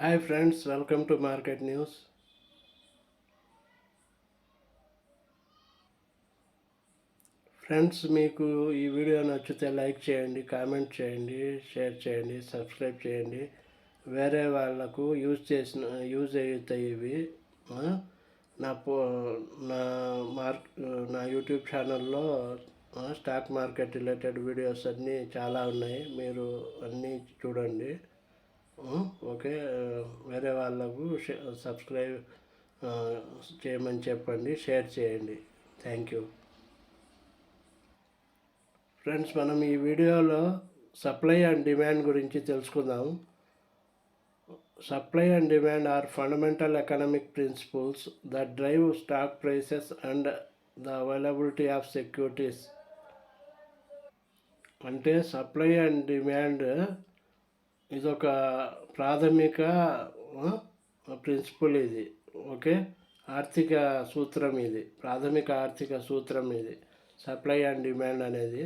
Hi friends, welcome to market news. Friends, మీకు ఈ video నచ్చితే లైక్ చేయండి, కామెంట్ చేయండి, షేర్ చేయండి, సబ్స్క్రైబ్ చేయండి. వేరే వాళ్ళకు యూజ్ అవుతాయి ఇవి. ఆ, నా పో నా మార్క్ నా యూట్యూబ్ ఛానల్లో స్టాక్ మార్కెట్ రిలేటెడ్ వీడియోస్ అన్నీ చాలా ఉన్నాయి. మీరు అన్నీ చూడండి. ఓకే. వేరే వాళ్ళకు సబ్స్క్రైబ్ చేయమని చెప్పండి, షేర్ చేయండి. Thank you. ఫ్రెండ్స్, మనం ఈ వీడియోలో సప్లై అండ్ డిమాండ్ గురించి తెలుసుకుందాం. Supply and demand are fundamental economic principles that drive stock prices and the availability of securities. అంటే సప్లై అండ్ డిమాండ్ ఇదొక ప్రాథమిక ప్రిన్సిపల్ ఇది. ఓకే. ఆర్థిక సూత్రం ఇది, ప్రాథమిక ఆర్థిక సూత్రం ఇది. సప్లై అండ్ డిమాండ్ అనేది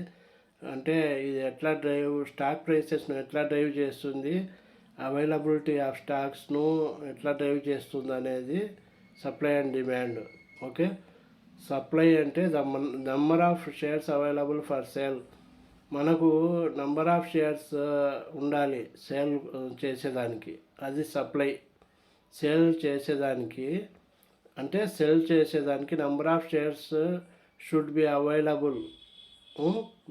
అంటే ఇది ఎట్లా స్టాక్ ప్రైసెస్ను ఎట్లా డ్రైవ్ చేస్తుంది, అవైలబిలిటీ ఆఫ్ స్టాక్స్ను ఎట్లా డ్రైవ్ చేస్తుంది అనేది supply and demand. Okay. Supply అంటే the number of shares available for sale. మనకు నంబర్ ఆఫ్ షేర్స్ ఉండాలి సేల్ చేసేదానికి, అది సప్లై. సేల్ చేసేదానికి అంటే సెల్ చేసేదానికి number of shares should be available,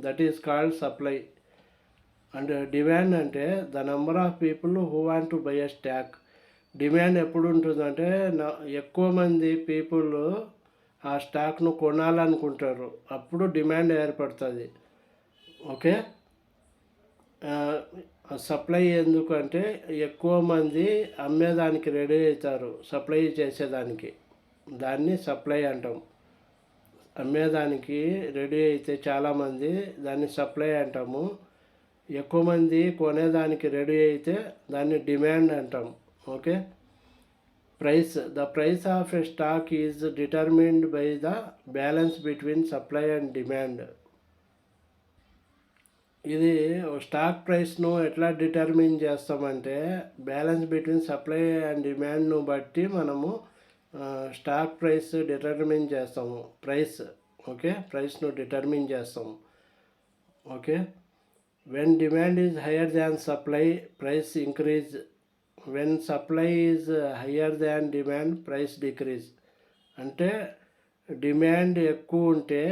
that is called supply. And demand అంటే the number of people who want to buy a stock. Demand ఎప్పుడు ఉంటుందంటే ఎక్కువ మంది పీపుల్ ఆ స్టాక్ను కొనాలనుకుంటారు, అప్పుడు డిమాండ్ ఏర్పడుతుంది. ఓకే. సప్లై ఎందుకంటే ఎక్కువ మంది అమ్మేదానికి రెడీ అవుతారు, సప్లై చేసేదానికి, దాన్ని సప్లై అంటాం. అమ్మేదానికి రెడీ అయితే చాలామంది దాన్ని సప్లై అంటాము. ఎక్కువ మంది కొనేదానికి రెడీ అయితే దాన్ని డిమాండ్ అంటాం. Okay. The price of a stock is determined by the balance between supply and demand. ఇది స్టాక్ ప్రైస్ను ఎట్లా డిటర్మిన్ చేస్తామంటే బ్యాలెన్స్ బిట్వీన్ సప్లై అండ్ డిమాండ్ను బట్టి మనము స్టాక్ ప్రైస్ డిటర్మిన్ చేస్తాము. ఓకే, ప్రైస్ను డిటర్మిన్ చేస్తాము. Okay. When demand is higher than supply, price increase. When supply is higher than demand, price decrease. అంటే డిమాండ్ ఎక్కువ ఉంటే,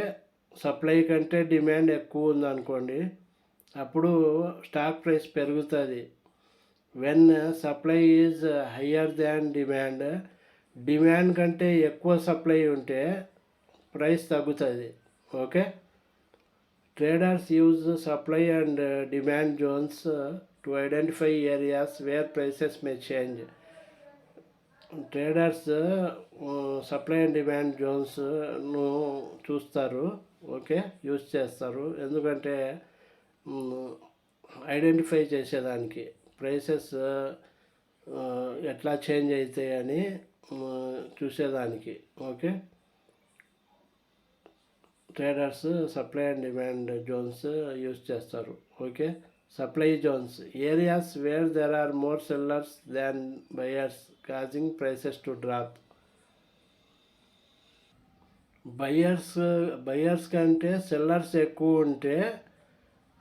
సప్లై కంటే డిమాండ్ ఎక్కువ ఉందనుకోండి, అప్పుడు స్టాక్ ప్రైస్ పెరుగుతుంది. When supply is higher than demand, demand కంటే ఎక్కువ సప్లై ఉంటే ప్రైస్ తగ్గుతుంది. Okay. Traders use supply and demand zones to identify areas where prices may change. Traders supply and demand జోన్స్ను చూస్తారు. ఓకే, యూజ్ చేస్తారు. ఎందుకంటే identify చేసేదానికి, prices ఎట్లా change అవుతాయని చూసేదానికి. Okay. Traders supply and demand zones use చేస్తారు. Okay. Supply zones areas where there are more sellers than buyers causing prices to drop. Buyers కంటే sellers ఎక్కువ ఉంటే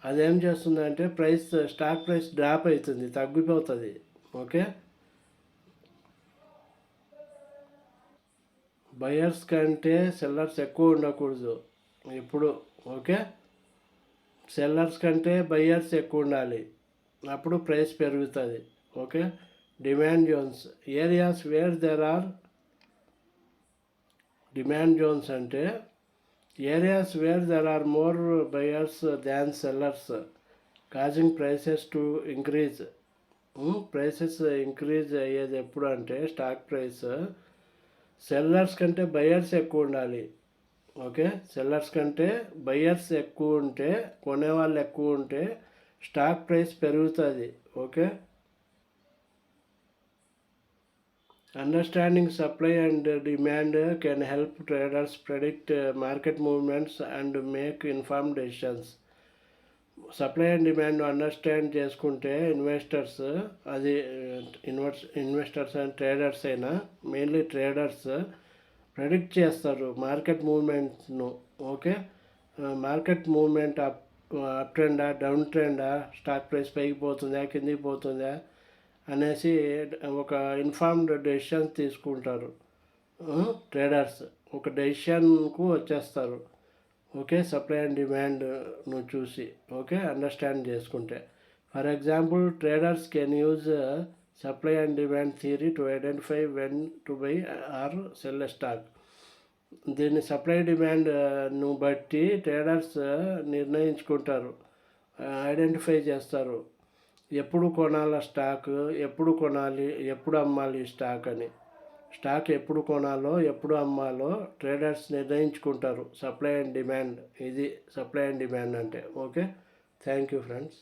అదేం చేస్తుందంటే స్టాక్ ప్రైస్ డ్రాప్ అవుతుంది, తగ్గిపోతుంది. ఓకే. బయర్స్ కంటే సెల్లర్స్ ఎక్కువ ఉండకూడదు ఇప్పుడు. ఓకే. సెల్లర్స్ కంటే బయర్స్ ఎక్కువ ఉండాలి, అప్పుడు ప్రైస్ పెరుగుతుంది. Okay. Demand zones areas where there are. Demand zones అంటే areas where there are more buyers than sellers causing prices to increase. Prices increase అయ్యేది ఎప్పుడు అంటే స్టాక్ ప్రైస్ సెల్లర్స్ కంటే బయర్స్ ఎక్కువ ఉండాలి. ఓకే. సెల్లర్స్ కంటే బయర్స్ ఎక్కువ ఉంటే, కొనేవాళ్ళు ఎక్కువ ఉంటే స్టాక్ ప్రైస్ పెరుగుతుంది. Okay. Understanding supply and demand can help traders predict market movements and make informed decisions. Supply and demand understand చేసుకుంటే ఇన్వెస్టర్స్, అది ఇన్వెస్టర్స్ అండ్ ట్రేడర్స్ అయినా, మెయిన్లీ ట్రేడర్స్ ప్రెడిక్ట్ చేస్తారు మార్కెట్ మూవ్మెంట్ను. ఓకే, మార్కెట్ మూవ్మెంట్ అప్ ట్రెండా, down ట్రెండా, stock price పైకి పోతుందా, కిందికి పోతుందా అనేసి ఒక ఇన్ఫార్మ్డ్ డెసిషన్స్ తీసుకుంటారు. ట్రేడర్స్ ఒక డెసిషన్కు వచ్చేస్తారు. ఓకే, సప్లై అండ్ డిమాండ్ను చూసి, ఓకే, అండర్స్టాండ్ చేసుకుంటే. For example, traders can use supply and demand theory to identify when to buy or sell stock. దీన్ని సప్లై డిమాండ్ను బట్టి ట్రేడర్స్ నిర్ణయించుకుంటారు, ఐడెంటిఫై చేస్తారు ఎప్పుడు కొనాల స్టాక్, ఎప్పుడు కొనాలి, ఎప్పుడు అమ్మాలి స్టాక్ అని. స్టాక్ ఎప్పుడు కొనాలో, ఎప్పుడు అమ్మాలో ట్రేడర్స్ నిర్ణయించుకుంటారు. సప్లై అండ్ డిమాండ్, ఇది సప్లై అండ్ డిమాండ్ అంటే. Okay, thank you friends.